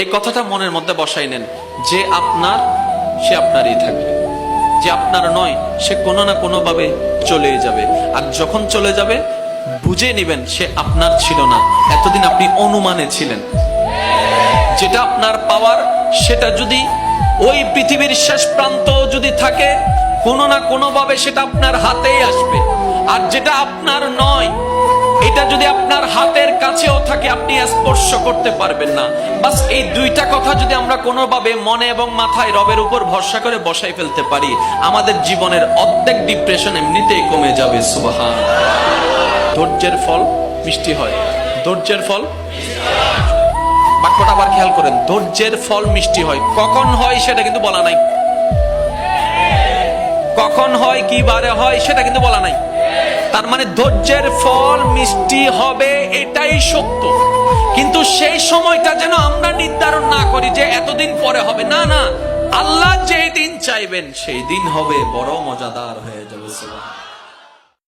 এই কথাটা মনের মধ্যে বসাই নেন, যে আপনার সে আপনারই থাকবে, যে আপনার নয় সে কোনো না কোনো ভাবে চলে যাবে। আর যখন চলে যাবে বুঝে নিবেন সে আপনার ছিল না, এতদিন আপনি অনুমানে ছিলেন। যেটা আপনার পাওয়ার সেটা যদি ওই পৃথিবীর শেষ প্রান্ত যদি থাকে, কোনো না কোনো ভাবে সেটা আপনার হাতেই আসবে। আর যেটা আপনার নয় এটা যদি আপনার হাতের কাছেও থাকে আপনি স্পর্শ করতে পারবেন না। বাস এই দুইটা কথা যদি আমরা কোনোভাবে মনে এবং মাথায় রবের উপর ভরসা করে বসাই ফেলতে পারি, আমাদের জীবনের অর্ধেক ডিপ্রেশন এমনিতেই কমে যাবে। সুবহান। ধৈর্যের ফল মিষ্টি হয়, ধৈর্যের ফল, বাক্যটা আবার খেয়াল করেন, ধৈর্যের ফল মিষ্টি হয়। কখন হয় সেটা কিন্তু বলা নাই, কখন হয় কি বারে হয় সেটা কিন্তু বলা নাই। তার মানে ধৈর্যের ফল মিষ্টি হবে এটাই সত্য, কিন্তু সেই সময়টা যেন আমরা নির্ধারণ না করি যে এতদিন পরে হবে। না না, আল্লাহ যেই দিন চাইবেন সেই দিন হবে, বড় মজাদার হয়ে যাবে। সুবহান।